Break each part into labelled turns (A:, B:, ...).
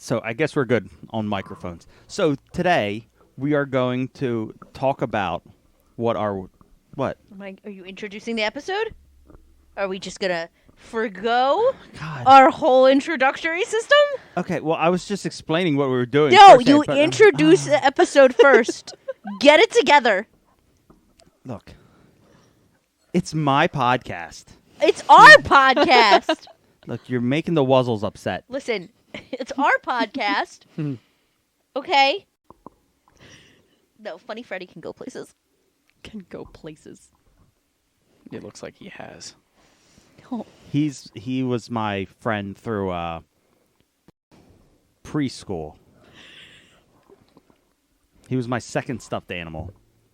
A: So I guess we're good on microphones. So today we are going to talk about what?
B: Are you introducing the episode? Are we just gonna forgo our whole introductory system?
A: Okay, well, I was just explaining what we were doing.
B: No, you introduce the episode first. Get it together.
A: Look, it's my podcast.
B: It's our podcast.
A: Look, you're making the Wuzzles upset.
B: Listen, it's our podcast. Okay? No, Funny Freddy can go places.
C: Can go places.
D: It looks like he has.
C: Oh.
A: He was my friend through preschool. He was my second stuffed animal,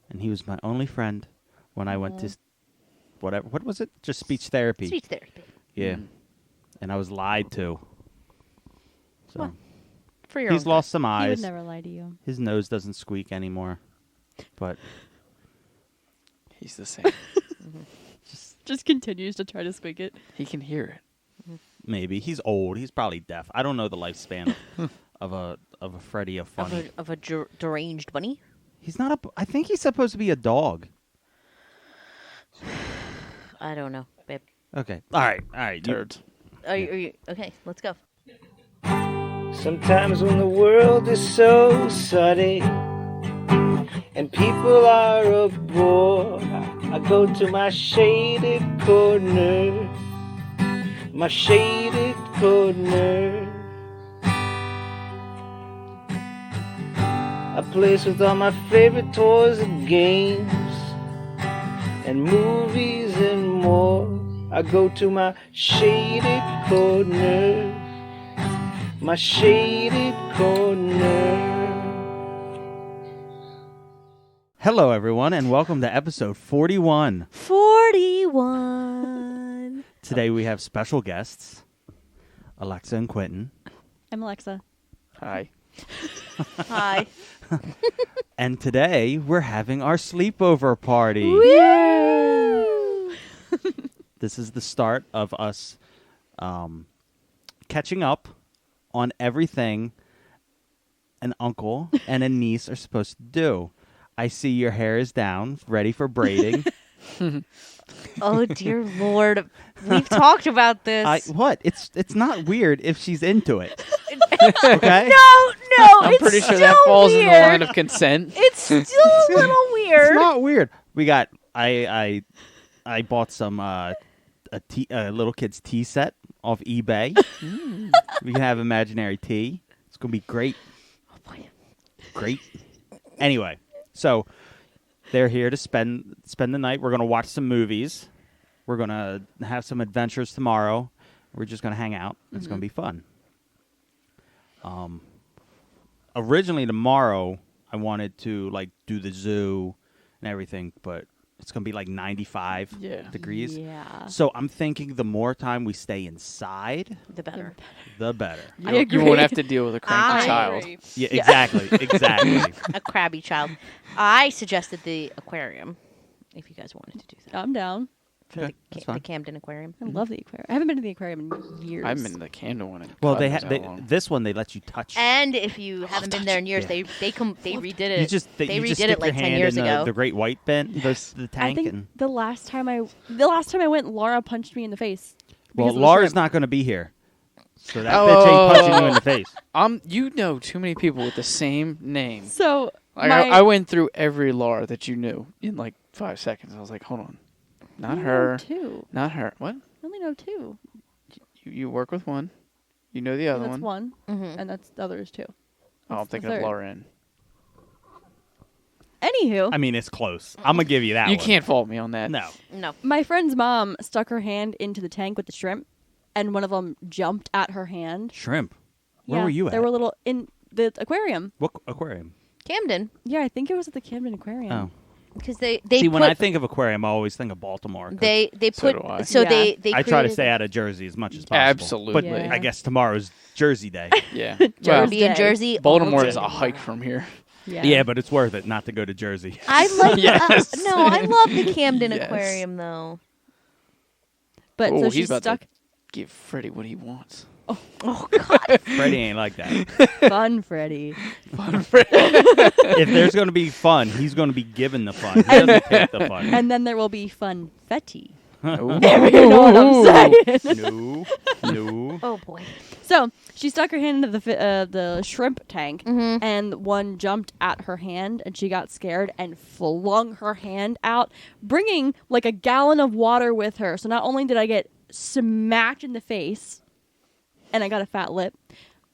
A: and he was my only friend when I went to whatever. What was it? Just speech therapy.
B: Speech therapy.
A: Yeah, and I was lied to. So
C: Well, for your
A: he's
C: own
A: lost some
C: good. He
A: eyes.
C: would never lie to you.
A: His nose doesn't squeak anymore, but
D: He's the same.
C: Just continues to try to squeak it.
D: He can hear it.
A: maybe he's old. He's probably deaf. I don't know the lifespan of a Freddy of funny.
B: Of a deranged bunny?
A: He's not a. I think he's supposed to be a dog.
B: I don't know, babe.
A: Okay. All right.
D: Turds.
B: Are you okay? Let's go.
E: Sometimes when the world is so sunny and people are a bore, I go to my shaded corner, my shaded corner. A place with all my favorite toys and games and movies and more. I go to my shaded corner, my shaded corner.
A: Hello, everyone, and welcome to episode 41.
B: 41.
A: Today we have special guests, Alexa and Quentin.
C: I'm Alexa.
D: Hi.
B: Hi.
A: And today we're having our sleepover party.
B: Woo!
A: This is the start of us catching up on everything an uncle and a niece are supposed to do. I see your hair is down, ready for braiding.
B: Oh dear Lord, we've talked about this.
A: What? It's not weird if she's into it. Okay?
B: No,
D: I'm
B: it's
D: pretty sure
B: still
D: that falls in the
B: weird.
D: line of consent.
B: It's still a little weird.
A: It's not weird. We got I bought some a little kid's tea set off eBay. We can have imaginary tea. It's gonna be great.
B: Oh boy.
A: Great. Anyway, so they're here to spend the night. We're gonna watch some movies. We're gonna have some adventures tomorrow. We're just gonna hang out. It's gonna be fun. Originally tomorrow I wanted to do the zoo and everything, but it's gonna be 95 degrees.
C: Yeah.
A: So I'm thinking the more time we stay inside,
B: The better.
A: the better.
C: I agree.
D: You won't have to deal with a cranky
B: I
D: child.
C: agree.
A: Yeah, exactly, exactly.
B: A crabby child. I suggested the aquarium, if you guys wanted to do that.
C: I'm down.
B: For
A: Okay, that's
B: the
A: fine.
B: Camden Aquarium.
C: I love the aquarium. I haven't been to the aquarium in years.
D: I've been to the Camden one.
A: Well, this one they let you touch.
B: And if you haven't been there in years,
A: Yeah.
B: they redid it.
A: You just
B: they
A: you
B: redid
A: just
B: it
A: stick
B: like
A: your
B: 10
A: hand
B: years
A: in
B: ago.
A: the great white bin, the
C: I
A: tank,
C: think
A: and
C: the last time I went, Laura punched me in the face.
A: well,
C: because of the
A: Laura's
C: shrimp.
A: not going to be here, so that bitch ain't punching you in the face.
D: You know too many people with the same name.
C: So
D: I went through every Laura that you knew in 5 seconds. I was like, hold on. Not
C: I
D: her.
C: know two.
D: Not her. What?
C: I only know two.
D: You work with one. You know the other
C: And that's one,
B: Mhm.
C: and that's the other is two.
D: Oh, I'm
C: That's the
D: thinking of
C: third.
D: Lauren.
C: Anywho,
A: I mean, it's close. I'm gonna give you that.
D: You
A: one.
D: can't fault me on that.
A: No.
B: No.
C: my friend's mom stuck her hand into the tank with the shrimp, and one of them jumped at her hand.
A: Shrimp. Where
C: Yeah,
A: were you at?
C: They were little in the aquarium.
A: What aquarium?
B: Camden.
C: Yeah, I think it was at the Camden Aquarium.
A: Oh.
B: Because they
A: See,
B: put,
A: when I think of aquarium, I always think of Baltimore. 'cause
B: they
D: So
B: put
D: do I.
B: so
C: Yeah.
B: they
A: I try to
B: created-
A: stay out of Jersey as much as possible.
D: Absolutely.
A: But
C: Yeah.
A: I guess tomorrow's Jersey Day.
D: Yeah. Well,
B: Jersey and
C: Day.
B: Jersey.
D: Baltimore
B: all
D: is
B: day.
D: a hike from here.
A: Yeah, but it's worth it not to go to Jersey.
B: I like
D: Yes.
B: no, I love the Camden
D: Yes.
B: Aquarium though.
C: But
D: Oh,
C: so she
D: he's about
C: stuck.
D: to give Freddie what he wants.
B: Oh God.
A: Freddy ain't like that.
C: Fun Freddy.
A: If there's going to be fun, he's going to be given the fun. He doesn't pick the fun.
C: And then there will be Funfetti.
D: Ooh.
C: You know what I'm saying?
A: No.
B: Oh boy.
C: So she stuck her hand into the shrimp tank,
B: Mm-hmm.
C: and one jumped at her hand, and she got scared and flung her hand out, bringing like a gallon of water with her. So not only did I get smacked in the face, and I got a fat lip,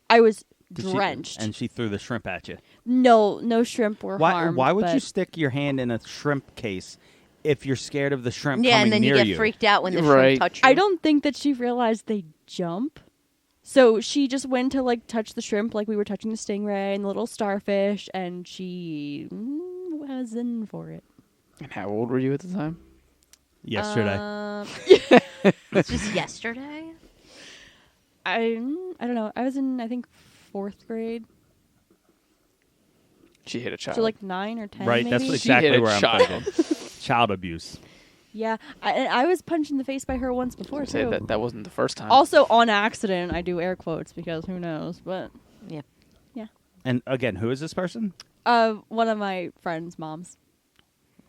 C: I was drenched.
A: And she threw the shrimp at you.
C: No shrimp were harmed.
A: Why would you
C: but
A: stick your hand in a shrimp case if you're scared of the shrimp
B: Yeah,
A: coming
B: and then
A: near
B: you get freaked out when the
D: Right.
B: shrimp touch you.
C: I don't think that she realized they jump. So she just went to like touch the shrimp like we were touching the stingray and the little starfish, and she was in for it.
D: And how old were you at the time?
A: Yesterday.
B: It's just yesterday.
C: I don't know. I was in, I think, 4th grade.
D: She hit a child.
C: So like 9 or 10.
A: Right, that's
C: maybe?
A: exactly
D: hit a
A: where I'm
D: child.
A: thinking. Child abuse.
C: Yeah, I was punched in the face by her once before
D: Say
C: too.
D: that wasn't the first time.
C: Also on accident. I do air quotes because who knows, but
B: Yeah.
A: And again, who is this person?
C: one of my friends' moms.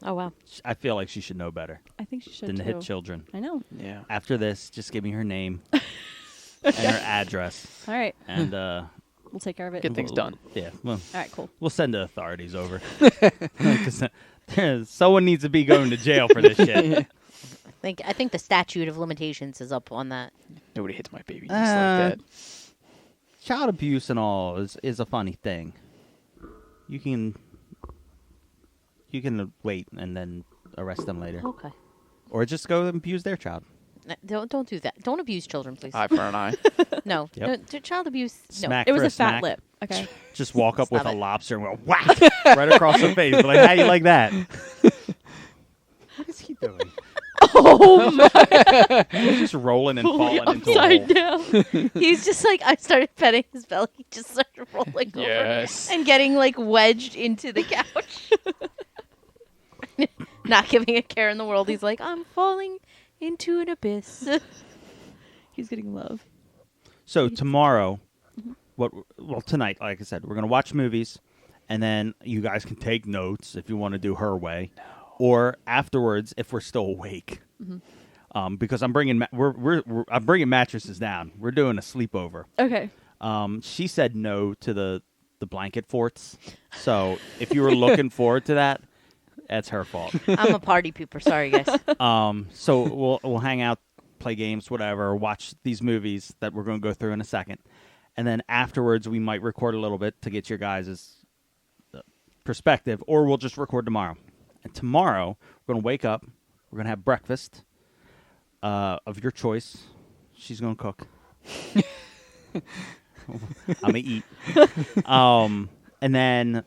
B: Oh wow.
A: I feel like she should know better
C: I think she should
A: than to
C: too.
A: hit children.
C: I know.
D: Yeah.
A: After this, just give me her name and her address,
C: All right,
A: and
C: we'll take care of it.
D: Get things done.
A: Yeah, well,
C: All right, cool.
A: we'll send the authorities over. 'Cause someone needs to be going to jail for this shit.
B: I think the statute of limitations is up on that.
D: Nobody hits my baby niece
A: Uh,
D: like that.
A: Child abuse and all is a funny thing. You can wait and then arrest them later,
B: Okay.
A: or just go and abuse their child.
B: Don't do that. Don't abuse children, please.
D: Eye for an eye.
B: No.
A: Yep.
B: No, child abuse. No.
A: Smack
C: It was
A: for
C: a fat
A: smack.
C: lip. Okay.
A: Just walk up with
B: Stop
A: a
B: it.
A: lobster and go whack right across the face. Like, how you like that? What is he doing?
C: Oh my!
A: He's just rolling and
C: Fully
A: falling into a
C: upside
A: hole.
C: down.
B: He's just like, I started petting his belly. He just started rolling
D: Yes.
B: over and getting like wedged into the couch. Not giving a care in the world. He's like, I'm falling into an abyss.
C: He's getting love.
A: So tomorrow, tonight, like I said, we're gonna watch movies, and then you guys can take notes if you want to do her way, or afterwards if we're still awake. Because I'm bringing I'm bringing mattresses down. We're doing a sleepover.
C: Okay.
A: She said no to the blanket forts, so if you were looking forward to that, that's her fault.
B: I'm a party pooper. Sorry, guys.
A: So we'll hang out, play games, whatever, watch these movies that we're going to go through in a second. And then afterwards, we might record a little bit to get your guys' perspective, or we'll just record tomorrow. And tomorrow, we're going to wake up, we're going to have breakfast of your choice. She's going to cook. I'm going to eat. And then,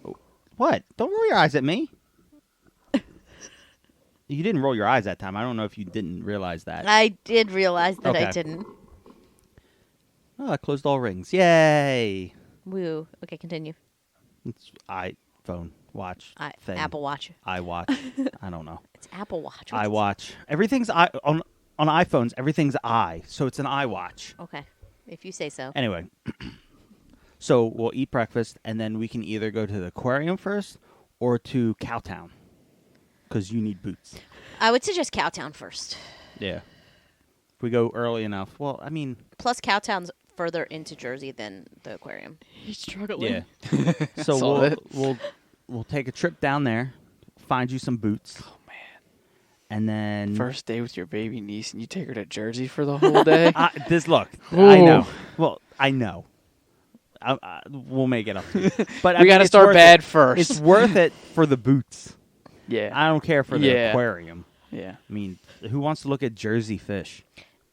A: what? Don't roll your eyes at me. You didn't roll your eyes that time. I don't know if you didn't realize that.
B: I did realize that I
A: Okay.
B: didn't.
A: Oh, I closed all rings. Yay.
B: Woo. Okay, continue.
A: It's iPhone watch thing.
B: Apple Watch.
A: iWatch. I don't know.
B: It's Apple Watch.
A: iWatch. Everything's on iPhones. Everything's so it's an iWatch.
B: Okay, if you say so.
A: Anyway, so we'll eat breakfast, and then we can either go to the aquarium first or to Cowtown, because you need boots.
B: I would suggest Cowtown first.
A: Yeah. If we go early enough. Well, I mean,
B: Plus, Cowtown's further into Jersey than the aquarium.
C: He's struggling.
A: yeah. So
D: Saw it.
A: we'll take a trip down there, find you some boots.
D: Oh man.
A: And then
D: First day with your baby niece, and you take her to Jersey for the whole day.
A: I
D: Ooh.
A: know. Well, I know. We'll make it up to you. But I
D: We
A: mean,
D: got to
A: it's
D: start
A: worth
D: bad
A: it.
D: first.
A: It's worth it for the boots.
D: Yeah.
A: I don't care for the
D: Yeah.
A: aquarium.
D: Yeah.
A: I mean, who wants to look at Jersey fish?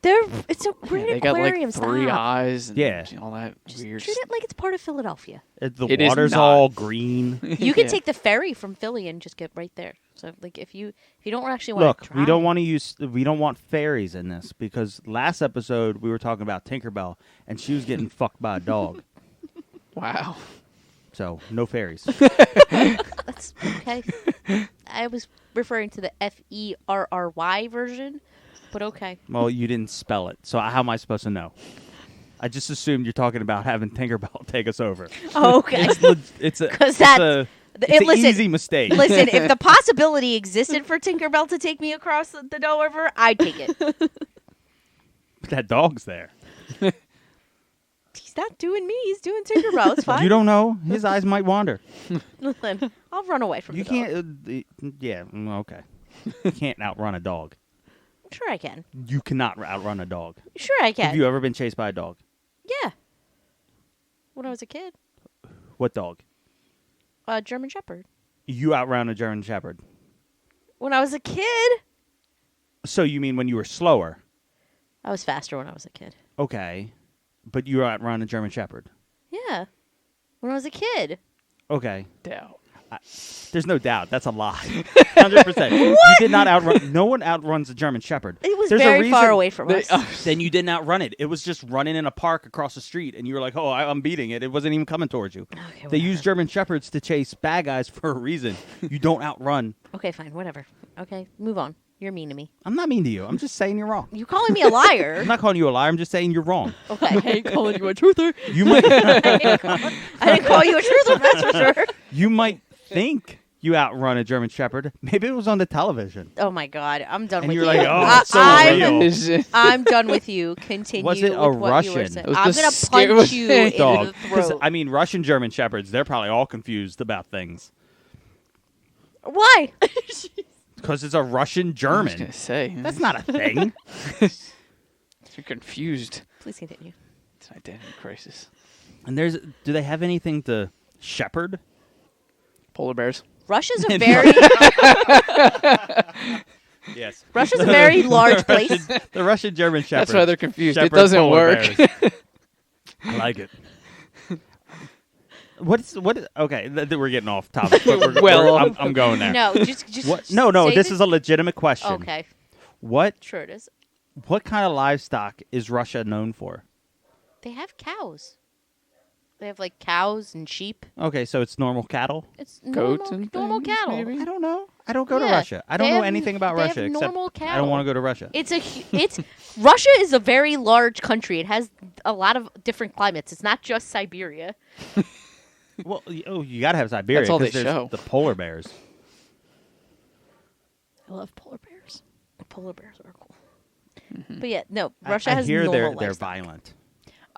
B: It's a great
D: They got like
B: aquarium.
D: 3
B: Stop.
D: eyes and
A: Yeah.
D: all that
B: Just
D: weird
B: treat it like it's part of Philadelphia.
A: The
D: It is
A: water's
D: not.
A: all green.
B: You can
D: Yeah.
B: take the ferry from Philly and just get right there. So, like, if you don't actually want
A: Look,
B: to
A: we don't want fairies in this, because last episode we were talking about Tinkerbell and she was getting fucked by a dog.
D: Wow.
A: So no fairies.
B: That's okay. I was referring to the FERRY version, but okay.
A: Well, you didn't spell it, so how am I supposed to know? I just assumed you're talking about having Tinkerbell take us over.
B: Oh, okay.
A: It's a
B: 'Cause
A: it's
B: that-
A: a it's an
B: listen,
A: easy mistake.
B: Listen, if the possibility existed for Tinkerbell to take me across the Doe River, I'd take it.
A: That dog's there.
B: He's not doing me. He's doing Tinkerbell. It's fine.
A: You don't know. His eyes might wander.
B: Listen, I'll run away from
A: You
B: the dog.
A: can't. Yeah. Okay. You can't outrun a dog.
B: Sure I can.
A: You cannot outrun a dog.
B: Sure I can.
A: Have you ever been chased by a dog?
B: Yeah. When I was a kid.
A: What dog?
B: A German Shepherd.
A: You outrun a German Shepherd.
B: When I was a kid.
A: So you mean when you were slower?
B: I was faster when I was a kid.
A: Okay. But you outrun a German Shepherd.
B: Yeah. When I was a kid.
A: Okay.
D: Doubt.
A: There's no doubt. That's a lie. 100%. You did not outrun. No one outruns a German Shepherd.
B: It was
A: There's a
B: very far
A: reason-
B: away from us.
A: Then you didn't outrun it. It was just running in a park across the street, and you were like, "Oh, I'm beating it." It wasn't even coming towards you.
B: Okay,
A: They use
B: whatever.
A: German Shepherds to chase bad guys for a reason. You don't outrun.
B: Okay, fine. Whatever. Okay, move on. You're mean to me.
A: I'm not mean to you. I'm just saying you're wrong.
B: You calling me a liar?
A: I'm not calling you a liar. I'm just saying you're wrong.
C: I
B: Okay.
C: ain't calling you a truther.
A: You might.
B: I didn't call you a truther, that's for sure.
A: You might think you outrun a German Shepherd. Maybe it was on the television.
B: Oh my god, I'm done
A: And
B: with
A: you're
B: you.
A: like, oh, it's so
B: I'm,
A: real.
D: Is it-
B: I'm done with you. Continue.
A: Was it a
B: with what you were
A: Russian?
B: saying.
D: It was
B: I'm
D: the
B: gonna
D: scare-
B: punch you in
A: Dog.
B: the
A: 'Cause,
B: throat.
A: I mean, Russian German Shepherds, they're probably all confused about things.
B: Why?
A: Because it's a Russian
D: I was
A: German.
D: gonna say
A: That's not a thing.
D: you're confused.
B: Please continue.
D: It's an identity crisis.
A: And do they have anything to shepherd?
D: Polar bears.
B: Russia's a very
A: Yes.
B: Russia's a very large place.
A: The Russian German Shepherd.
D: That's why they're confused. It
A: Shepherd
D: doesn't
A: polar
D: work.
A: bears. I like it. What is okay? We're getting off topic. But
D: Well
A: I'm going there.
B: No, just
A: What? No.
B: say
A: This is a legitimate question.
B: Okay,
A: What
B: sure it is.
A: kind of livestock is Russia known for?
B: They have cows. They have like cows and sheep.
A: Okay, so it's normal cattle.
B: It's
D: Goats
B: normal,
D: and
B: normal
D: things,
B: cattle.
D: maybe?
A: I don't know. I don't go to
B: Yeah,
A: Russia. I don't
B: they
A: know
B: have-
A: anything about
B: they
A: Russia
B: have
A: except
B: normal
A: I don't
B: cattle.
A: want to go to Russia.
B: It's Russia is a very large country. It has a lot of different climates. It's not just Siberia.
A: Well, you got to have Siberia.
D: That's all
A: 'cause
D: they
A: there's
D: show.
A: The polar bears.
C: I love polar bears.
B: Polar bears are cool. But yeah, no,
A: I-
B: Russia
A: I
B: has
A: hear
B: normal
A: they're
B: livestock.
A: violent.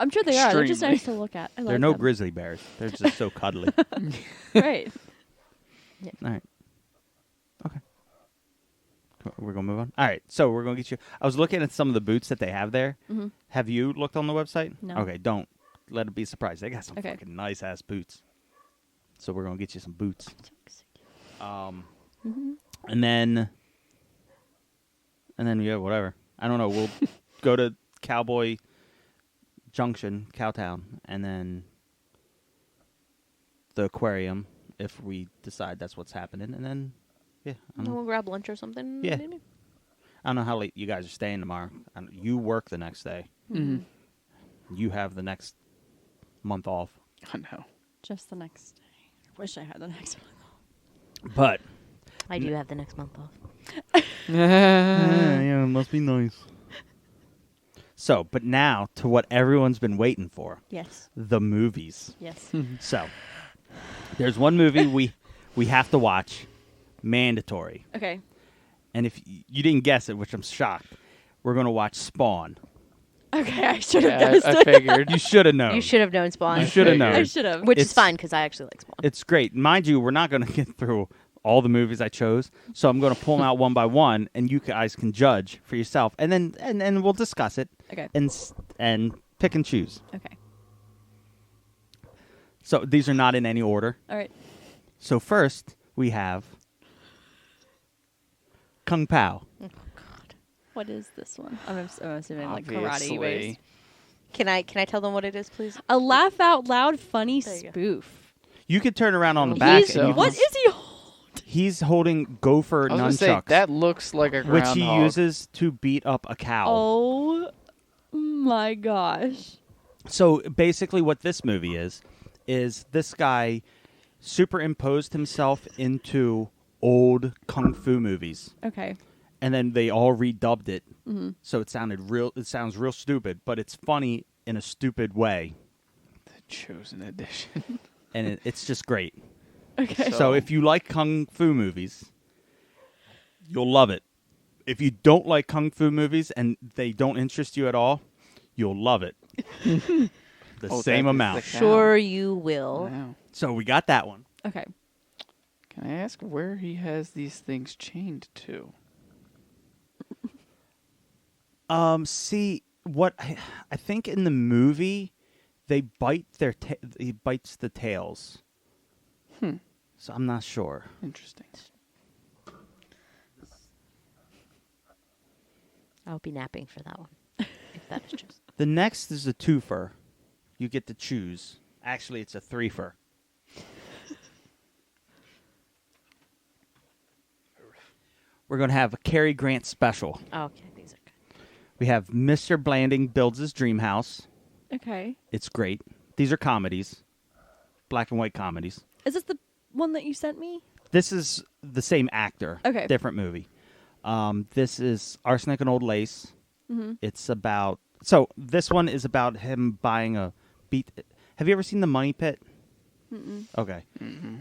C: I'm sure they are. They're just
D: Extremely.
C: nice to look at. I
A: They're
C: like
A: no
C: them.
A: grizzly bears. They're just so cuddly.
C: Right.
A: All right. Okay. We're gonna move on. All right. So we're gonna get you. I was looking at some of the boots that they have there.
C: Mhm.
A: Have you looked on the website?
C: No.
A: Okay. Don't let it be surprised. They got some
C: Okay.
A: fucking nice ass boots. So we're gonna get you some boots.
C: Mm-hmm.
A: And then yeah, whatever. I don't know. We'll go to Cowboy Junction, Cowtown, and then the aquarium if we decide that's what's happening, and then yeah, I don't know.
B: We'll grab lunch or something.
A: Yeah.
B: Maybe.
A: I don't know how late you guys are staying tomorrow. You work the next day.
D: Mhm.
A: You have the next month off.
D: I know.
C: Just the next day. I wish I had the next one.
A: But
B: I do have the next month off.
A: yeah, it must be nice. So, but now to what everyone's been waiting for,
C: Yes.
A: the movies.
C: Yes.
A: So, there's one movie we have to watch, mandatory.
C: Okay.
A: And if you didn't guess it, which I'm shocked, we're going to watch Spawn.
C: Okay, I should have
D: Yeah,
C: guessed
D: I
C: it.
D: figured.
A: You should have known.
B: You should have known Spawn.
A: You should have
D: figured.
A: known.
C: I should have.
B: Which is
A: It's-
B: fine because I actually like Spawn.
A: It's great. Mind you, we're not going to get through all the movies I chose, so I'm going to pull them out one by one, and you guys can judge for yourself, and then and we'll discuss it
C: Okay.
A: and pick and choose.
C: Okay.
A: So these are not in any order.
C: All right.
A: So first we have Kung Pao.
C: What is this one? I'm assuming like
D: Obviously.
C: karate based.
B: Can I tell them what it is, please?
C: A laugh out loud funny
B: There you go.
C: spoof.
A: You could turn around on the back.
C: He's,
A: and you
C: what
A: can-
C: is he?
A: He's holding gopher
D: I was gonna say
A: nunchucks,
D: that looks like a
A: which
D: groundhog.
A: he uses to beat up a cow.
C: Oh my gosh.
A: So basically what this movie is this guy superimposed himself into old kung fu movies,
C: Okay.
A: and then they all redubbed it.
C: Mm-hmm.
A: So it sounds real stupid, but it's funny in a stupid way,
D: The chosen edition.
A: and it's just great.
C: Okay.
A: So if you like kung fu movies, you'll love it. If you don't like kung fu movies and they don't interest you at all, you'll love it. The
D: Oh,
A: same
D: that is
A: amount.
D: the-
B: Sure, you will.
D: Wow.
A: So we got that one.
C: Okay.
D: Can I ask where he has these things chained to?
A: See what I think in the movie they bite he bites the tails. So I'm not sure.
D: Interesting.
B: I'll be napping for that one. If that is just.
A: The next is a twofer. You get to choose. Actually, it's a threefer. We're going to have a Cary Grant special.
B: Oh, okay, these are good.
A: We have Mr. Blanding Builds His Dream House.
C: Okay.
A: It's great. These are comedies. Black and white comedies.
C: Is this the one that you sent me?
A: This is the same actor.
C: Okay.
A: Different movie. This is Arsenic and Old Lace.
C: Mm-hmm.
A: It's about... So, this one is about him buying a beat... Have you ever seen The Money Pit?
C: Mm-mm.
A: Okay.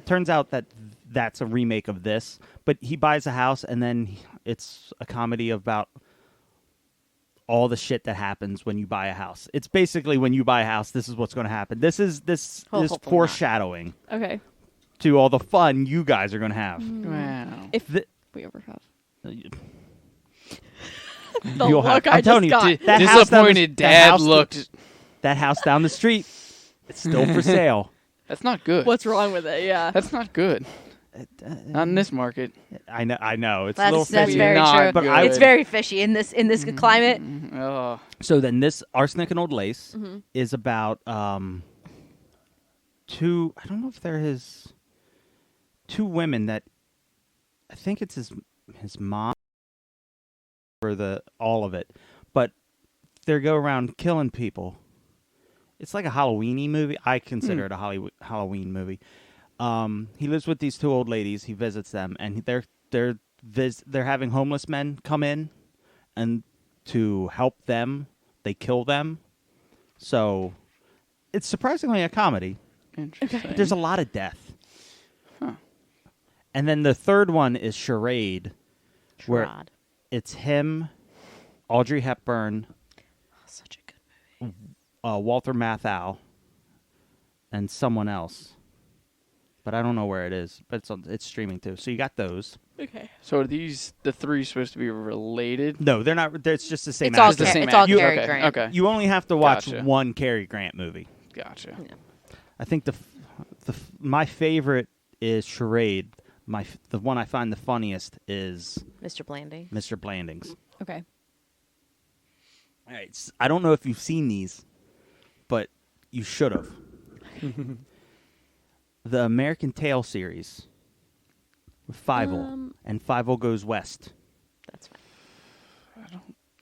A: Turns out that that's a remake of this, but he buys a house and then it's a comedy about all the shit that happens when you buy a house. It's basically when you buy a house, this is what's going to happen. This is
B: Hopefully not.
A: foreshadowing
C: Okay.
A: to all the fun you guys are going to have.
D: Wow.
C: If
A: The-
C: we ever have.
A: You'll
C: The
A: have-
C: look
A: I'm
C: I
A: telling
C: just
A: you,
C: got.
A: that house down the-
D: Disappointed
A: that
D: dad
A: house-
D: looked.
A: That house down the street, it's still for sale.
D: That's not good.
C: What's wrong with it? Yeah.
D: That's not good. Not in this market.
A: I know. It's a little
B: That's
A: fishy.
B: very
D: Not
B: true.
A: But
D: good.
B: It's very fishy in this climate.
D: Oh.
A: So then this Arsenic and Old Lace
C: Mhm.
A: is about two, I don't know if they're two women that, I think it's his mom for all of it, but they go around killing people. It's like a Halloween-y movie. I consider it a Halloween movie. He lives with these two old ladies. He visits them, and they're having homeless men come in, and to help them, they kill them. So it's surprisingly a comedy.
D: Interesting.
A: But there's a lot of death.
D: Huh.
A: And then the third one is Charade, where
B: Trod.
A: it's him, Audrey Hepburn,
B: Oh, such a good movie.
A: Walter Matthau, and someone else. But I don't know where it is. But it's streaming too. So you got those.
C: Okay.
D: So are the three supposed to be related?
A: No, they're not. It's just the same.
B: It's all,
A: actor.
D: the same
B: it's all
D: actor.
B: Cary
D: Okay,
B: Grant.
D: okay.
A: You only have to watch
D: Gotcha.
A: one Cary Grant movie.
D: Gotcha.
A: I think my favorite is Charade. The one I find the funniest is
B: Mr. Blanding.
A: Mr. Blandings.
C: Okay.
A: All right, I don't know if you've seen these, but you should have. The American Tail series with Fievel, and Fievel Goes West.
B: That's fine.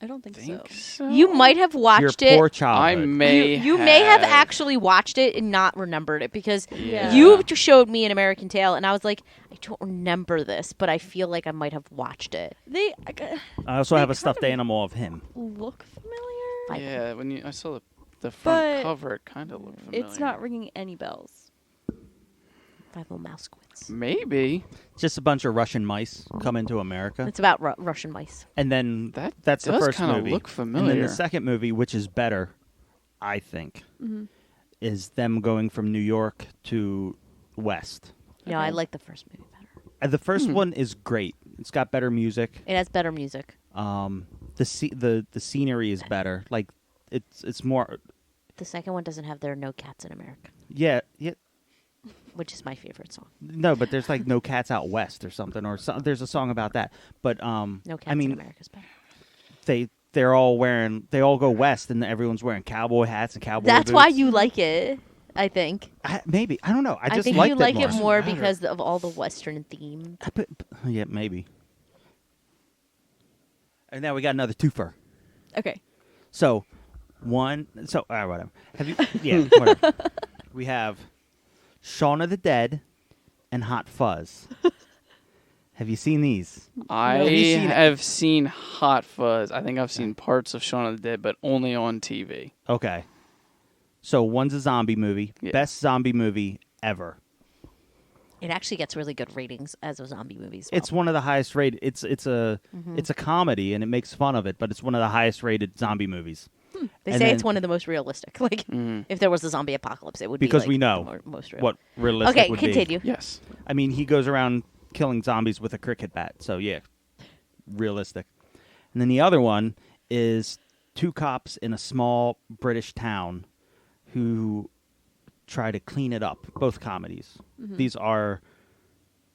C: I don't think so.
D: Think so?
B: You might have watched
A: Your
B: it.
A: poor
D: I
A: childhood.
D: may.
B: You may have actually watched it and not remembered it because
C: Yeah.
B: you showed me an American Tail and I was like, I don't remember this, but I feel like I might have watched it.
C: They
A: I also
C: They
A: have a
C: kind
A: stuffed
C: of-
A: animal of him.
C: look familiar.
B: Like-
D: Yeah, when I saw the front
C: But
D: cover, it kind of looked familiar.
C: It's not ringing any bells.
B: Five Little Mouse Squids.
D: Maybe.
A: Just a bunch of Russian mice come into America,
B: It's about Russian mice.
A: and then
D: That
A: that's the
D: does
A: first
D: kinda
A: movie.
D: look
A: And then
D: familiar.
A: the second movie, which is better, I think,
C: Mm-hmm.
A: is them going from New York to West.
B: No, I
C: Okay.
B: like the first movie better.
A: And the first
D: Hmm.
A: one is great. It's got better music.
B: It has better music.
A: The scenery is better. Like it's more.
B: The second one doesn't have There Are No Cats in America,
A: Yeah.
B: which is my favorite song.
A: No, but there's like No Cats Out West or something, or there's a song about that. But
B: No Cats
A: I mean,
B: in America's better.
A: they all go west, and everyone's wearing cowboy hats and cowboy
B: That's
A: boots.
B: why you like it, I think.
A: Maybe I don't know. I just
B: think
A: liked
B: you like
A: it
B: it
A: more.
B: more because of all the Western theme.
A: Yeah, maybe. And now we got another twofer.
C: Okay.
A: So, whatever. Have you? Yeah, whatever. We have Shaun of the Dead and Hot Fuzz. Have you seen these?
D: I
A: Have you seen it?
D: have seen Hot Fuzz. I think I've seen parts of Shaun of the Dead, but only on TV.
A: Okay. So one's a zombie movie,
D: Yeah.
A: best zombie movie ever.
B: It actually gets really good ratings as a zombie movie as well.
A: It's one of the highest rated. It's a comedy and it makes fun of it, but it's one of the highest rated zombie movies.
B: They
A: and
B: say
A: then-
B: it's one of the most realistic. Like, if there was a zombie apocalypse, it would
A: Because
B: be like
A: we know
B: the most real.
A: what realistic
B: Okay,
A: would
B: continue.
D: Yes.
A: be. I mean, he goes around killing zombies with a cricket bat, so yeah, realistic. And then the other one is two cops in a small British town who try to clean it up. Both comedies. These are.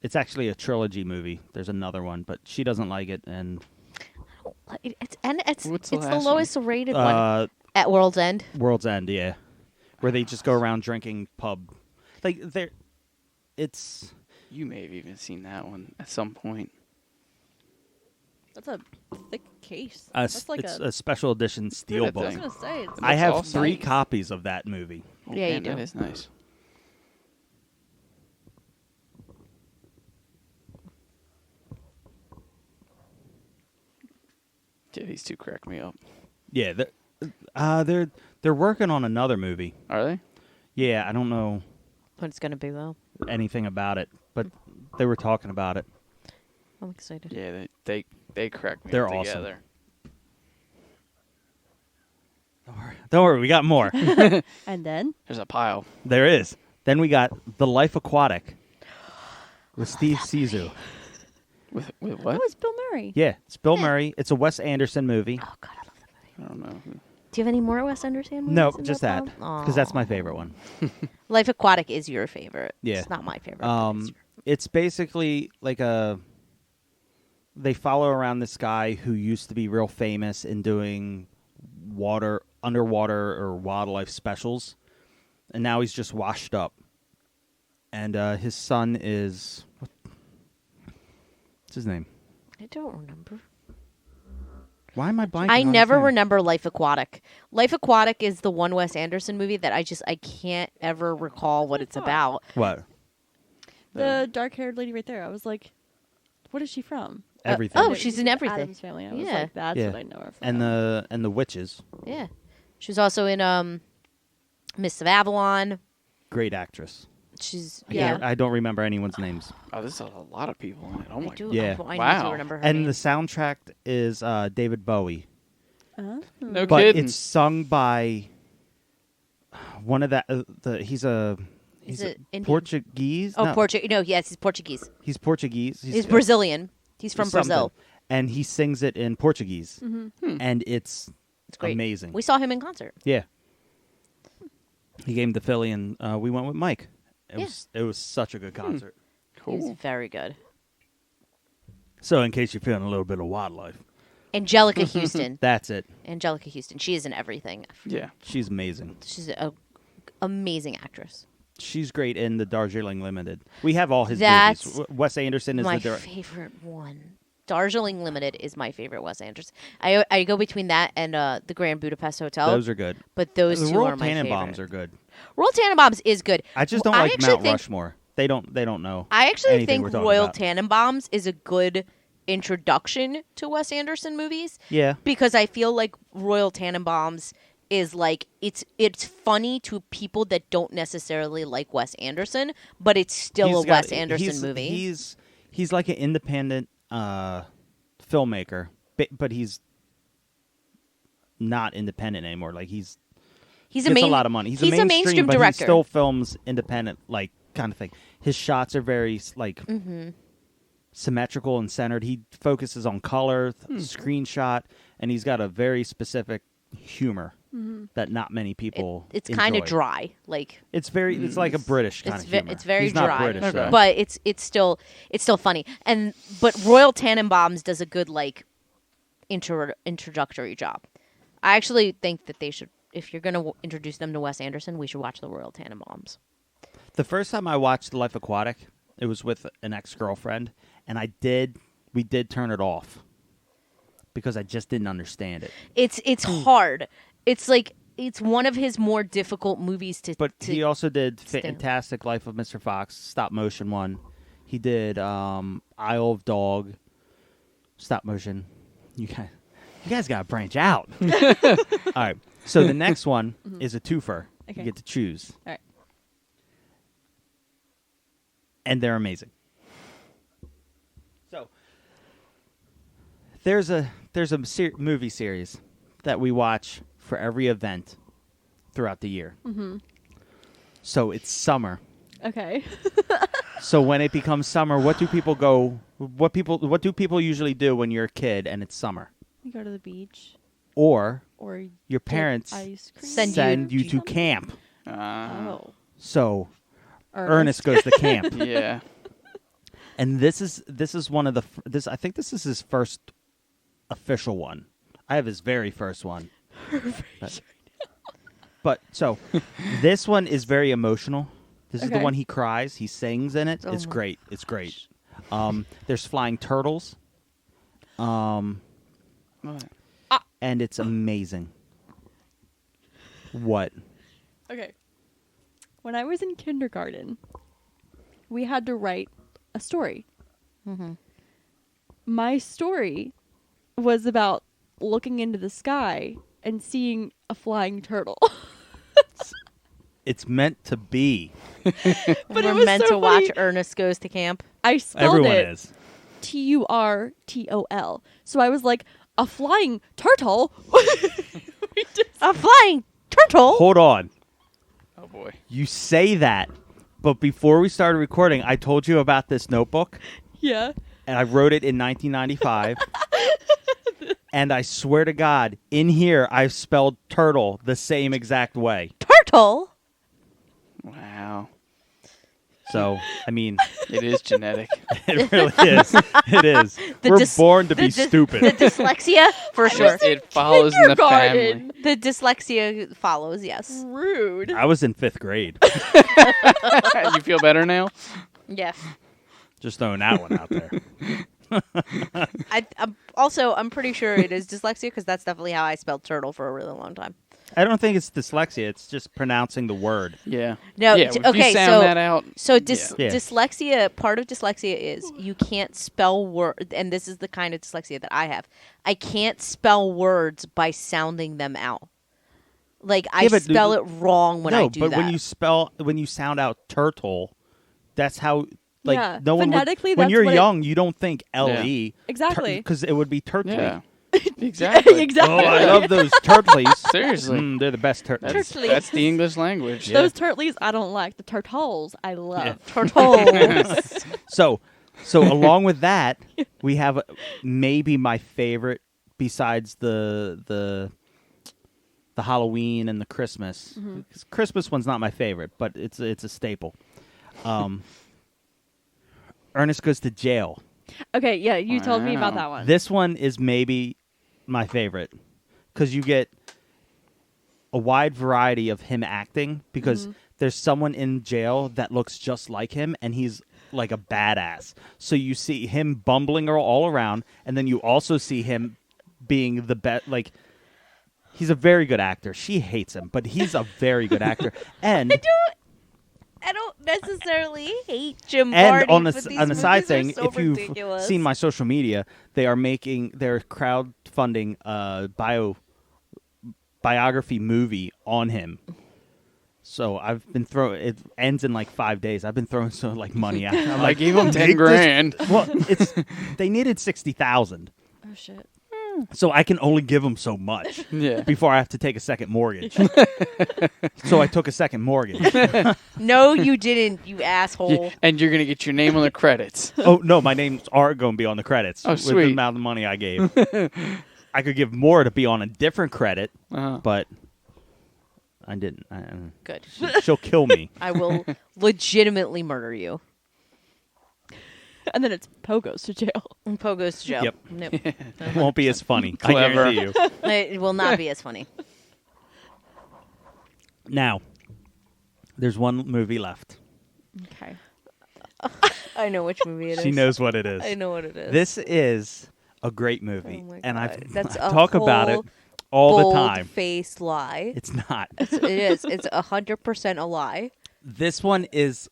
A: It's actually a trilogy movie. There's another one, but she doesn't like it, and
B: It's
D: What's
B: the
D: the last
B: lowest rated one
A: uh,
B: at World's End.
A: World's End, yeah, where they just go around drinking pub, like they're. It's
D: You may have even seen that one at some point.
C: That's a thick case.
A: a,
C: That's like
A: it's
C: a.
A: a special edition
D: Look
A: steel
D: at that
C: I
A: book.
C: was
D: thing.
C: gonna say it's.
A: I have
D: awesome.
A: 3 copies of that movie.
D: Oh,
B: Yeah, you
D: man,
B: do.
D: That is nice. Yeah, these two crack me up.
A: Yeah, they're working on another movie.
D: Are they?
A: Yeah, I don't know
B: But it's gonna be though.
A: anything about it, but they were talking about it.
B: I'm excited.
D: Yeah, they crack me
A: They're
D: up
A: awesome.
D: together.
A: Don't worry, we got more.
C: And then
D: There's a pile.
A: There is. Then we got The Life Aquatic with Steve Zissou.
D: With
C: oh,
D: what?
C: it's Bill Murray.
A: Yeah, it's Bill Murray. It's a Wes Anderson movie.
B: Oh God, I love that movie.
D: I don't know.
B: Do you have any more Wes Anderson movies?
A: No,
B: in
A: just that,
B: pile?
A: because that's my
B: Aw.
A: favorite one.
B: Life Aquatic is your favorite.
A: Yeah.
B: It's not my favorite. but it's your-
A: It's basically like they follow around this guy who used to be real famous in doing underwater or wildlife specials, and now he's just washed up. And his son is what's his name?
B: I don't remember.
A: Why am I blanking?
B: I
A: on his
B: never
A: name?
B: remember Life Aquatic. Life Aquatic is the one Wes Anderson movie that I can't ever recall what it's about.
A: What?
C: The dark-haired lady right there. I was like, what is she from?
A: Everything.
B: Oh, she's in everything.
C: Addams Family. I was
B: Yeah.
C: like, that's
A: Yeah.
C: what I know her from.
A: and the witches.
B: Yeah. She was also in Mists of Avalon.
A: Great actress.
B: She's
C: Yeah.
A: I don't remember anyone's names.
D: Oh, there's a lot of people in it. Oh
B: I
D: my
B: do.
A: Yeah.
B: I
D: Wow.
B: need to remember her
A: And
B: name.
A: the soundtrack is David Bowie.
C: Oh.
D: No
A: But
D: kidding.
A: it's sung by one of he's a
B: it Indian?
A: Portuguese.
B: Oh,
A: No,
B: Portuguese. No, yes, he's Portuguese.
A: he's Portuguese.
B: He's Brazilian. He's from
A: something.
B: Brazil.
A: And he sings it in Portuguese, and it's
B: It's great.
A: amazing.
B: We saw him in concert.
A: Yeah, he came to Philly, and we went with Mike.
B: Yeah.
A: It was such a good concert.
B: He was
D: cool.
B: very good.
A: So, in case you're feeling a little bit of wildlife,
B: Angelica Houston.
A: that's it.
B: Angelica Houston. She is in everything.
D: Yeah.
A: She's amazing.
B: She's an amazing actress.
A: She's great in the Darjeeling Limited. We have all his
B: That's
A: movies. Wes Anderson is
B: My
A: the director.
B: favorite one. Darjeeling Limited is my favorite Wes Anderson. I go between that and the Grand Budapest Hotel.
A: Those are good.
B: but those
A: The
B: two
A: Royal
B: are my
A: Tannenbaums
B: favorite.
A: are good.
B: Royal Tannenbaums is good.
A: I just don't
B: I
A: like
B: actually
A: Mount
B: think-
A: Rushmore. They don't know.
B: I actually
A: anything
B: think
A: we're talking
B: Royal
A: about.
B: Tannenbaums is a good introduction to Wes Anderson movies.
A: Yeah.
B: Because I feel like Royal Tannenbaums is like it's funny to people that don't necessarily like Wes Anderson, but it's still
A: He's
B: a
A: got-
B: Wes Anderson
A: he's-
B: movie.
A: He's like an independent filmmaker, but he's not independent anymore. Like he's
B: He's
A: gets
B: a
A: a lot of money. He's
B: a mainstream
A: but
B: director.
A: he still films independent, like kind of thing. His shots are very like symmetrical and centered. He focuses on color, screenshot, and he's got a very specific humor that not many people.
B: It's kind of
A: enjoy.
B: dry. Like
A: It's very. It's like a British kind
B: it's
A: of
B: ve-
A: humor.
B: it's very
A: he's
B: dry,
A: not British,
D: Okay.
A: though.
B: but it's still funny. But Royal Tannenbaums does a good like introductory job. I actually think that they should, if you're going to introduce them to Wes Anderson, we should watch the Royal Tannenbaums.
A: The first time I watched Life Aquatic, it was with an ex-girlfriend, and we did turn it off because I just didn't understand it.
B: It's hard. It's like it's one of his more difficult movies to.
A: But
B: to
A: he also did
B: stand.
A: Fantastic Life of Mr. Fox, stop motion one. He did Isle of Dog, stop motion. You guys got to branch out. All right. So the next one is a twofer.
C: Okay.
A: You get to choose.
C: All right.
A: And they're amazing. So there's a movie series that we watch for every event throughout the year.
C: Mm-hmm.
A: So it's summer.
C: Okay.
A: So when it becomes summer, what do people usually do when you're a kid and it's summer?
C: You go to the beach
A: Or
C: or you
A: your
C: get
A: parents
C: ice cream.
B: Send
A: you to camp.
C: Oh.
A: So Ernest goes to camp.
D: Yeah.
A: And this is one of the I think this is his first official one. I have his very first one. But so this one is very emotional. This is the
C: Okay.
A: one he cries. He sings in it.
B: Oh
A: It's
B: my
A: great. It's great. There's flying turtles.
D: What?
A: And it's amazing. What?
C: Okay. When I was in kindergarten, we had to write a story.
B: Mm-hmm.
C: My story was about looking into the sky and seeing a flying turtle.
A: It's meant to be.
C: But
B: We're
C: it was
B: meant
C: so
B: to watch
C: funny.
B: Ernest Goes to Camp.
C: I spelled
A: Everyone
C: it
A: is.
C: Turtol. So I was like, a flying turtle?
B: A flying turtle.
A: Hold on.
D: Oh boy.
A: You say that, but before we started recording, I told you about this notebook,
C: Yeah.
A: and I wrote it in 1995. And I swear to God, in here, I've spelled turtle the same exact way.
B: Turtle.
D: Wow.
A: So, I mean,
D: It is genetic.
A: it really is. It is.
B: The
A: We're
B: dys-
A: born to
B: the
A: be
B: dys-
A: stupid.
B: The dyslexia, for sure.
D: It follows in the family.
C: Kindergarten.
B: The dyslexia follows. Yes.
C: Rude.
A: I was in 5th grade.
D: You feel better now?
B: Yeah.
A: Just throwing that one out there.
B: I'm pretty sure it is dyslexia because that's definitely how I spelled turtle for a really long time.
A: I don't think it's dyslexia. It's just pronouncing the word.
D: Yeah.
B: No,
D: Yeah, if you sound that out.
B: So
A: Yeah.
B: dyslexia, part of dyslexia is you can't spell word, and this is the kind of dyslexia that I have. I can't spell words by sounding them out. Like I
A: Yeah, but
B: spell it wrong when I do
A: but
B: that.
A: when you sound out turtle, that's how. Like
C: Yeah,
A: no one would,
C: phonetically,
A: when
C: that's
A: you're
C: what it-
A: young, you don't think LE
C: Exactly.
A: because it would be turtley.
D: Yeah. Exactly.
C: Exactly.
A: Oh, I love those turtleys.
D: Seriously.
A: They're the best turtleys.
D: That's the English language. Yeah.
C: Those turtles I don't like. The turtles I love.
B: Turtles.
A: So along with that, we have maybe my favorite besides the Halloween and the Christmas. 'Cause Christmas one's not my favorite, but it's a staple. Ernest Goes to Jail.
C: Okay, yeah, you told me about
D: Wow.
C: that one.
A: This one is maybe my favorite because you get a wide variety of him acting because there's someone in jail that looks just like him and he's like a badass. So you see him bumbling all around, and then you also see him being the best. Like he's a very good actor. She hates him, but he's a very good actor. And
B: I don't necessarily hate Jim
A: and
B: Varney,
A: on
B: but
A: the
B: these
A: on the side
B: movies are
A: thing,
B: so
A: if you've
B: ridiculous.
A: seen my social media, they're crowdfunding biography movie on him. So I've been it ends in like 5 days. I've been throwing money at. I'm
D: I
A: like,
D: gave him 10
A: make this-
D: grand.
A: Well, they needed 60,000,
C: Oh shit.
A: so I can only give them so much
D: Yeah.
A: before I have to take a second mortgage. So I took a second mortgage.
B: No, you didn't, you asshole.
D: Yeah, and you're going to get your name on the credits.
A: Oh no, my names are going to be on the credits
D: Oh,
A: with the
D: sweet.
A: amount of money I gave. I could give more to be on a different credit,
D: Uh-huh.
A: but I didn't.
B: Good.
A: She'll kill me.
B: I will legitimately murder you.
C: And then it's Poe goes to jail.
B: And Poe goes to jail.
A: Yep.
B: Nope.
A: It won't be as funny.
D: Clever.
A: I guarantee you.
B: It will not be as funny.
A: Now, there's one movie left.
C: Okay.
B: I know which movie it is.
A: She knows what it is.
B: I know what it is.
A: This is a great movie,
B: Oh my
A: and
B: God. That's
A: I
B: a
A: talk about it
B: whole
A: all the time.
B: Bold-faced lie.
A: It's not.
B: It is. It's 100% a lie.
A: This one is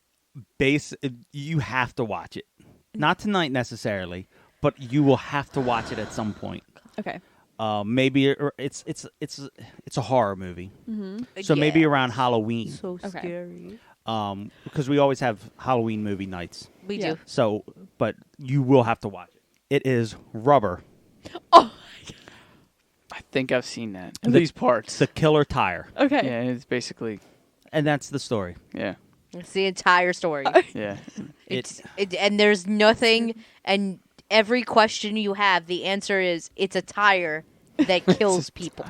A: you have to watch it. Not tonight necessarily, but you will have to watch it at some point.
C: Okay.
A: Maybe it's a horror movie. So maybe around Halloween.
B: So
C: Okay.
B: scary.
A: Because we always have Halloween movie nights.
B: We
C: Yeah.
B: do.
A: So, but you will have to watch it. It is Rubber,
D: I think I've seen that.
A: The-
D: These parts.
A: the killer tire,
C: Okay.
D: Yeah, it's basically.
A: and that's the story.
D: Yeah.
B: It's the entire story.
D: Yeah.
B: And there's nothing, and every question you have, the answer is it's a tire that kills people.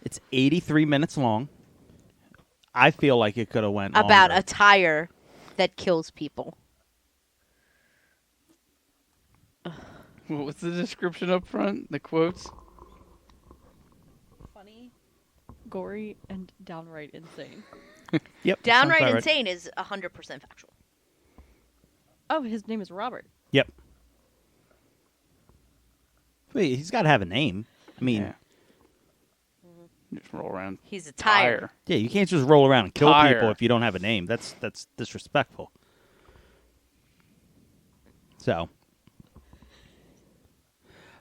A: It's 83 minutes long. I feel like it could have went
B: About
A: longer.
B: a tire that kills people.
D: What was the description up front? The quotes?
C: Funny, gory, and downright insane.
A: Yep.
B: Downright
A: sounds about right.
B: insane is 100% factual.
C: Oh, his name is Robert.
A: Yep. Wait, he's got to have a name. I mean,
D: Yeah. Just roll around.
B: He's a tire.
A: yeah, you can't just roll around and kill
D: Tire.
A: people if you don't have a name. That's disrespectful. So,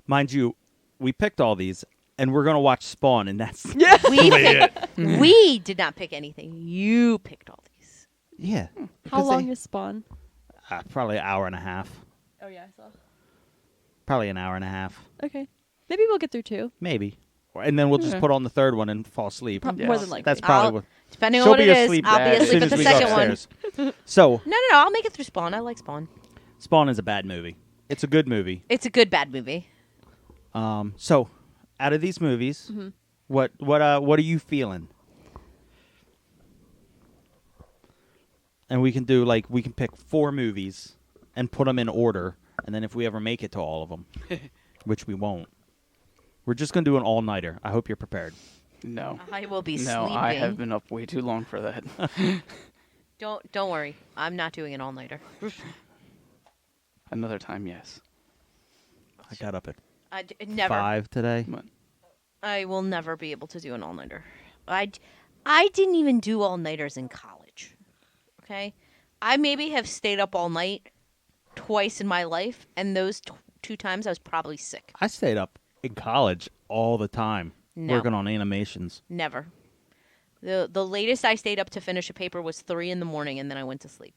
A: mind you, we picked all these, and we're gonna watch Spawn, and that's
B: We did not pick anything. You picked all these.
A: yeah.
C: How
A: because
C: long
A: they-
C: is Spawn?
A: probably an hour and a half.
C: Oh yeah, I saw.
A: Probably an hour and a half,
C: Okay, maybe we'll get through 2.
A: maybe, and then we'll just
D: Okay.
A: put on the third one and fall asleep.
C: More
D: Yes.
C: than likely.
A: That's probably
B: I'll-
A: what.
B: Depending on
A: She'll
B: what
A: be
B: it is,
A: asleep
B: I'll be
D: as
A: as
B: asleep
A: soon
B: at
A: as
B: the
A: we go
B: second one.
A: upstairs. So,
B: No, I'll make it through Spawn. I like Spawn.
A: Spawn is a bad movie. It's a good movie.
B: It's a good bad movie.
A: So, out of these movies, what are you feeling? And we can pick 4 movies and put them in order, and then if we ever make it to all of them, which we won't, we're just gonna do an all-nighter. I hope you're prepared.
D: No.
B: I will be
D: No,
B: sleeping.
D: I have been up way too long for that.
B: Don't worry. I'm not doing an all nighter.
D: Another time, yes.
A: I got up at
B: Never.
A: 5 today.
D: Come on.
B: I will never be able to do an all nighter. I didn't even do all nighters in college. Okay, I maybe have stayed up all night twice in my life, and those 2 times I was probably sick.
A: I stayed up in college all the time
B: No.
A: working on animations.
B: Never. The latest I stayed up to finish a paper was 3 in the morning, and then I went to sleep.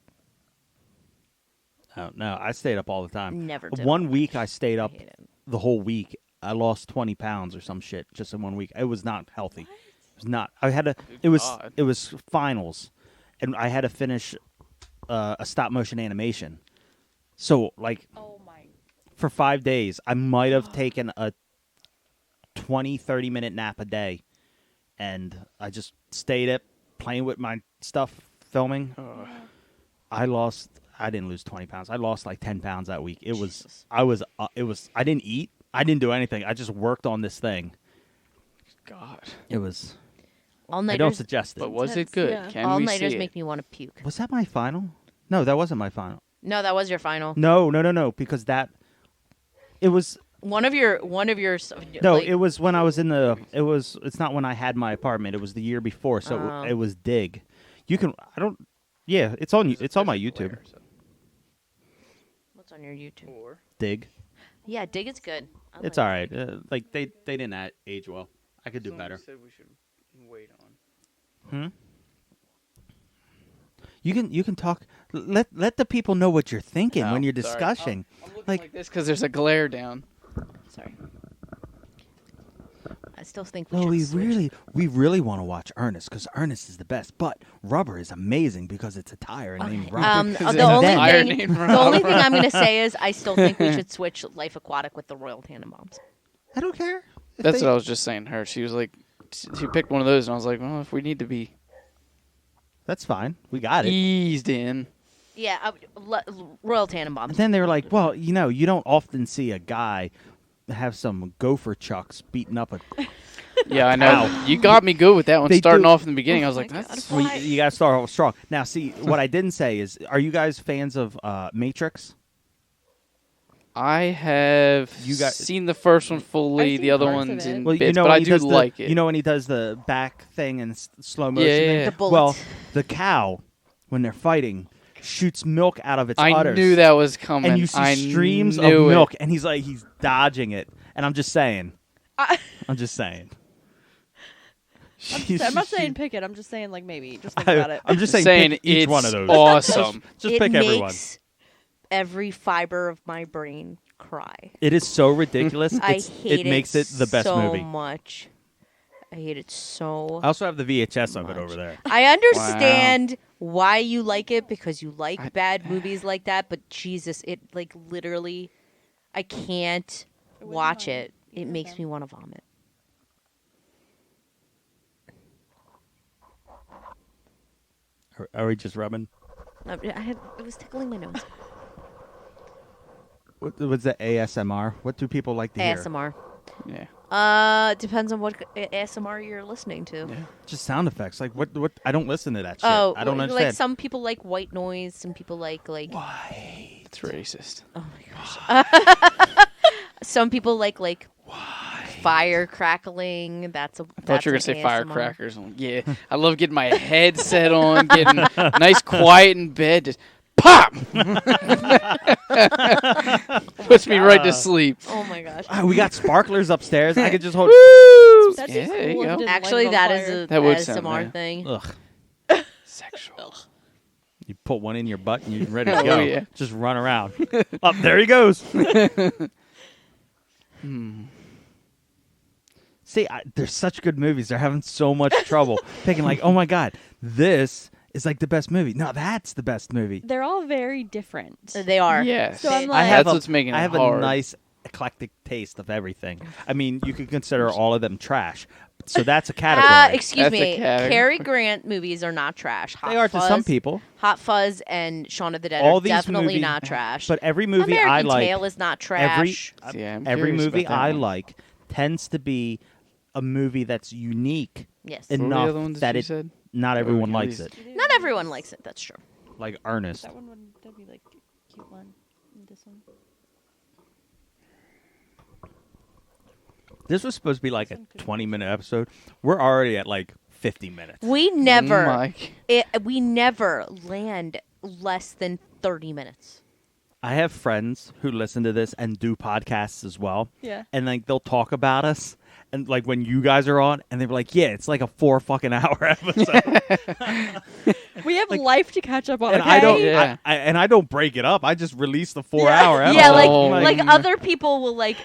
A: Oh, no, I stayed up all the time.
B: Never did.
A: One week I stayed
B: I
A: up
B: hate it.
A: the whole week. I lost 20 pounds or some shit just in 1 week. It was not healthy. It was not. I had to.
D: God.
A: It was finals, and I had to finish a stop motion animation. So like
C: Oh my.
A: for 5 days, I might have taken a 20-30 minute nap a day, and I just stayed up playing with my stuff, filming. I didn't lose 20 pounds. I lost like 10 pounds that week. It was.
B: Jesus.
A: I didn't eat. I didn't do anything. I just worked on this thing.
D: God.
A: It was.
B: All
A: I don't
B: nighters.
A: suggest it.
D: But was it
C: Intense,
D: good?
C: yeah.
D: Can
B: All
D: we
B: nighters
D: see
B: make
D: it?
B: me want to puke.
A: Was that my final? No, that wasn't my final.
B: No, that was your final.
A: No, because it was
B: One of your.
A: no,
B: like,
A: it was when I was in the. It's not when I had my apartment. It was the year before, so
B: Oh.
A: it was Dig. You can. I don't. Yeah, it's on. It's on my YouTube.
B: What's on your YouTube?
A: Dig.
B: Yeah, Dig is good. I
A: It's
B: like
A: all right. Like they didn't age well. I could do better.
D: Said we should wait on.
A: You can talk. Let the people know what you're thinking
D: Oh,
A: when you're
D: sorry.
A: discussing.
D: I'm looking
A: Like-
D: like this because there's a glare down.
B: Sorry. I still think we
A: Oh,
B: should
A: we
B: switch.
A: really want to watch Ernest because Ernest is the best. But Rubber is amazing because it's a tire named
B: Okay.
A: Rubber.
D: Is
B: The
D: it
B: only
D: tire
B: thing,
D: named
B: the only thing
D: Rubber?
B: I'm going to say is I still think we should switch Life Aquatic with the Royal Tannenbaums.
A: I don't care. If
D: That's
A: they-
D: what I was just saying to her. She was like, she picked one of those, and I was like, well, if we need to be
A: That's fine. We got it.
D: eased in.
B: Yeah, Royal Tannenbaums.
A: And then they were like, well, you don't often see a guy have some gopher chucks beating up a.
D: Yeah, I know.
A: Ow.
D: You got me good with that one
A: They
D: starting
A: do-
D: off in the beginning. I was
B: Oh
D: like,
B: my
D: that's.
B: God.
A: Well, you got to start off strong. Now, see, what I didn't say is, are you guys fans of Matrix?
D: I have
A: You got-
D: seen the first one fully,
C: I've
D: the
C: seen
D: other
C: parts of
D: ones
C: it.
D: in
A: Well,
D: bits,
A: know
D: but
A: when
D: I
A: he
D: do
A: does
D: like it.
A: You know when he does the back thing in slow motion?
D: Yeah, yeah,
A: thing?
D: yeah.
B: The bullets.
A: Well, the cow, when they're fighting, shoots milk out of its
D: I
A: udders.
D: knew that was coming.
A: And you see
D: I
A: streams of
D: knew it.
A: milk, and he's dodging it. And I'm just saying, I'm just saying.
C: I'm not saying pick it. I'm just saying like maybe. Just think about it.
A: I'm just saying,
D: saying
A: pick each
D: it's
A: one of those.
D: awesome.
A: Just
B: it
A: pick
B: makes
A: everyone.
B: every fiber of my brain cry.
A: It is so ridiculous.
B: I
A: It
B: hate
A: makes it the best
B: so
A: movie.
B: much. I hate it so.
A: I also have the VHS of it over there.
B: I understand why you like it because you like bad movies like that, but Jesus, it like literally, I can't watch it. It makes me want to vomit.
A: Are we just rubbing?
B: It was tickling my nose.
A: What's the ASMR? What do people like to hear?
B: ASMR.
D: Yeah.
B: Depends on what ASMR you're listening to.
D: Yeah.
A: Just sound effects. Like what? I don't listen to that shit.
B: Oh,
A: I don't
B: like
A: understand.
B: some people like white noise. Some people like.
A: Why?
D: It's racist.
B: Oh my gosh. Some people like fire crackling. That's a.
D: I thought you were
B: that's
D: gonna say
B: an
D: firecrackers. Yeah, I love getting my headset on, getting nice quiet in bed. Just pop. Puts me right to sleep.
B: Oh my gosh.
A: We got sparklers upstairs. I could just hold.
C: That'd
D: Yeah,
C: be
D: there you
C: cool if
D: go.
C: it didn't
B: Actually,
C: light it on
B: that is
C: fire.
B: a
D: That would sound
B: ASMR
D: bad.
B: thing.
A: Ugh.
D: Sexual.
A: You put one in your butt and you're ready to
D: Oh,
A: go.
D: yeah.
A: Just run around. Up there he goes. See, there's such good movies. They're having so much trouble picking. Like, oh my god, this is like the best movie. No, that's the best movie.
C: They're all very different.
B: They are.
D: Yes.
C: So I'm
B: They-
C: like-
D: That's
A: a-
D: what's making it
A: I have
D: hard.
A: a nice eclectic taste of everything. I mean, you could consider all of them trash. So that's a category.
B: Excuse
D: That's a
B: me.
D: category.
B: Cary Grant movies are not trash. Hot
A: They are to
B: Fuzz,
A: some people,
B: Hot Fuzz and Shaun of the Dead
A: All
B: are
A: these
B: definitely
A: movies-
B: not trash.
A: but every movie
B: American
A: I like,
B: Tail is not trash.
D: Yeah, I'm
A: every
D: curious
A: movie
D: about that
A: I
D: one.
A: like tends to be a movie that's unique
B: Yes.
D: What were the
A: enough
D: other ones
A: that
D: you
A: it
D: said?
A: not
D: Oh,
A: everyone
D: at
A: likes
D: least-
A: it.
B: Not everyone likes it. That's true.
A: Like Ernest.
C: That one would be like a cute one. And this one.
A: This was supposed to be like a 20-minute episode. We're already at like 50 minutes.
B: We never,
D: Mike.
B: we never land less than 30 minutes.
A: I have friends who listen to this and do podcasts as well.
C: Yeah.
A: And like they'll talk about us and like when you guys are on and they're like, yeah, it's like a 4 fucking hour episode.
C: We have life to catch up on.
A: And
C: Okay?
A: I don't
D: Yeah.
A: I don't break it up. I just release the 4-hour episode.
B: Yeah,
D: Oh,
B: like
D: my-
B: other people will like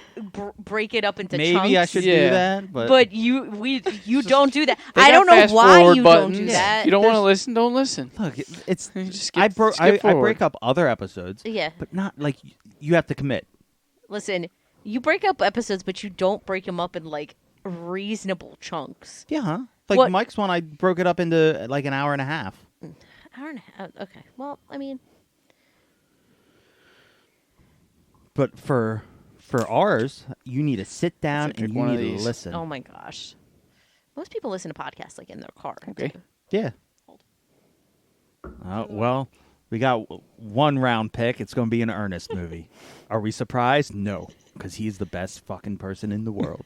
B: break it up into chunks.
A: maybe I should do
D: Yeah.
A: that,
B: But you don't do that.
D: They
B: I
D: got
B: don't know
D: fast
B: why
D: forward
B: you
D: buttons.
B: don't do that.
D: You don't want to
A: There's-
D: listen? Don't listen.
A: look, it's
D: You just
A: I
D: skip
A: I
D: forward.
A: break up other episodes,
B: Yeah.
A: but not like you have to commit.
B: Listen, you break up episodes, but you don't break them up in like reasonable chunks.
A: Yeah, huh? Like
B: What-
A: Mike's one, I broke it up into like an hour and a half.
B: Hour and a half. Okay. Well, I mean,
A: But for ours, you need to sit down
D: Pick
A: and you
D: one of
A: need to
D: these.
A: listen.
B: oh my gosh. Most people listen to podcasts like in their car.
D: Okay.
B: too.
A: Yeah. Well, we got one round pick. It's going to be an Ernest movie. Are we surprised? No, because he's the best fucking person in the world.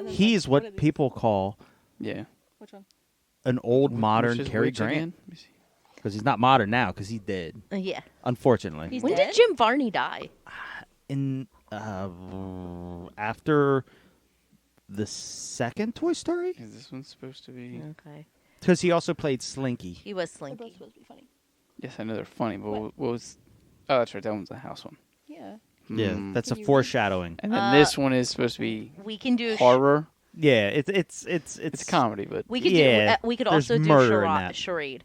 A: He's what people call
D: Yeah.
C: Which one?
A: an old modern
D: Which is
A: Cary
D: which
A: Grant.
D: again? Let me see.
A: Because he's not modern now, because he did.
B: Yeah.
A: Unfortunately,
C: He's
B: When
C: dead?
B: did Jim Varney die?
A: in after the second Toy Story,
D: Is this one supposed to be?
B: Okay.
A: because he also played Slinky.
B: He was
C: They're both
B: Slinky.
C: supposed to be funny.
D: Yes, I know they're funny, but what was? Oh, that's right. That one's the house one.
C: Yeah.
A: Yeah,
D: Hmm.
A: that's a
C: Can you read?
A: foreshadowing.
D: And then this one is supposed to be
B: We can do.
D: horror.
A: Yeah, it's
D: It's comedy, but
B: We could
A: Yeah,
B: do. We could
A: there's
B: also do
A: murder in that.
B: charade.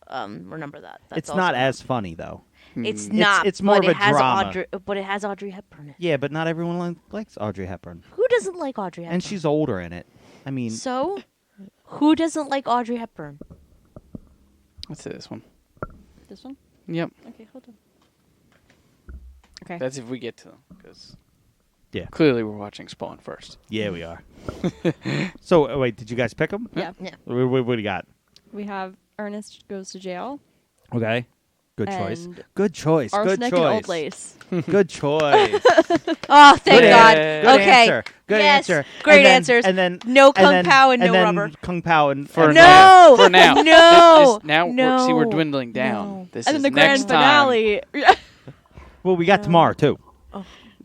B: Remember that. That's
A: it's not
B: also-
A: as funny though.
B: It's
D: Hmm.
B: not.
A: it's more
B: but
A: of
B: it
A: a
B: has
A: drama.
B: Audrey, but it has Audrey Hepburn. In it.
A: Yeah, but not everyone likes Audrey Hepburn,
B: Who doesn't like Audrey Hepburn?
A: and she's older in it. I mean,
B: So, who doesn't like Audrey Hepburn?
D: Let's say this one.
C: This one?
D: Yep.
C: Okay, hold on. Okay.
D: That's if we get to them, because
A: Yeah.
D: clearly we're watching Spawn first.
A: yeah, we are. So wait, did you guys pick them?
C: Yeah.
B: Yeah.
A: What do you got?
C: We have Ernest Goes to Jail.
A: Okay, good choice.
C: And
A: Good choice. Good
C: Arsenic
A: choice.
C: and Old Lace.
A: Good choice.
B: Oh, thank
A: Good
B: God.
A: answer. Good
B: Okay.
A: answer. Good
B: Yes.
A: answer.
B: Great
A: And then-
B: answers.
A: And then
B: No Kung
A: then-
B: Pao and no
A: then
B: rubber.
A: Kung Pao and
D: For
A: and-
B: No.
D: For now.
B: No.
D: Now
B: No.
D: we're dwindling down.
B: No.
D: This
C: And
D: is
C: then the
D: next
C: grand finale.
A: Well, we got tomorrow too.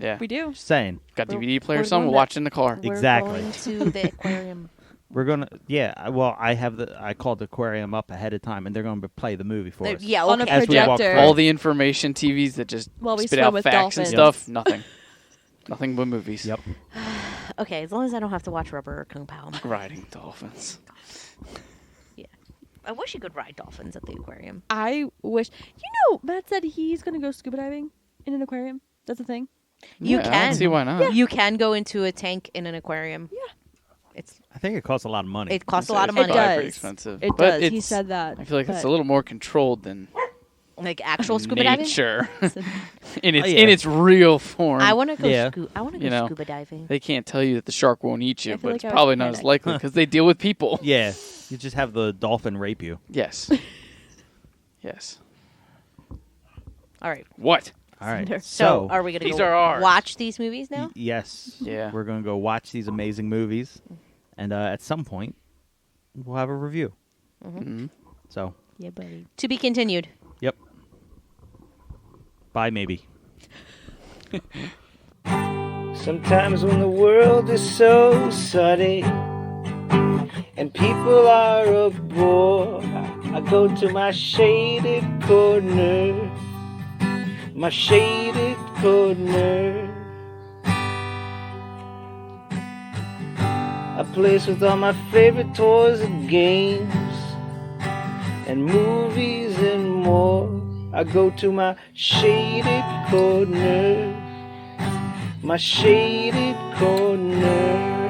D: Yeah.
C: We do.
A: Just saying.
D: Got
B: We're-
D: DVD player
B: we're
D: or something.
B: going
D: We'll watch it in the car.
B: We're
A: Exactly.
B: going to the aquarium.
A: We're gonna. Yeah. Well, I called the aquarium up ahead of time, and they're gonna play the movie for us.
B: Yeah,
C: On a
B: okay.
A: As we walk
C: projector.
A: through.
D: All the information TVs that just
C: While we
D: spit
C: swim
D: out
C: with
D: facts and
C: dolphins.
D: stuff. Nothing. Nothing but movies.
A: Yep.
B: Okay, as long as I don't have to watch Rubber or Kung Pao.
D: Riding dolphins.
B: I wish you could ride dolphins at the aquarium.
C: I wish. Matt said he's gonna go scuba diving in an aquarium. That's a thing.
B: You
D: Yeah, I
B: can.
D: don't see why not.
B: You can go into a tank in an aquarium.
C: Yeah.
A: I think it costs a lot of money.
B: It costs a
D: It's
B: lot of
C: It
B: money.
D: probably pretty
C: does.
D: expensive.
C: It
D: But
C: does. He
D: it's-
C: said that.
D: I feel like it's
C: but-
D: a little more controlled than
B: Like actual scuba diving.
D: nature in
A: yeah.
D: its real form.
B: I want to go.
A: Yeah.
B: I want to go
D: You know.
B: scuba diving.
D: They can't tell you that the shark won't eat you,
C: I feel
D: but
C: like
D: it's
C: I would
D: probably not as
C: panic.
D: likely because they deal with people.
A: Yeah. You just have the dolphin rape you.
D: Yes. Yes.
B: All right.
D: What?
A: All right.
C: So,
B: So, are we gonna
D: these
B: go
D: are ours.
B: watch these movies now?
A: Yes.
D: Yeah.
A: We're gonna go watch these amazing movies, and at some point, we'll have a review.
D: Mhm.
A: So,
C: Yeah, buddy.
B: To be continued.
A: yep. Bye, maybe.
E: Sometimes when the world is so sunny and people are a bore, I go to my shaded corner, my shaded corner. A place with all my favorite toys and games and movies and more. I go to my shaded corner, my shaded corner.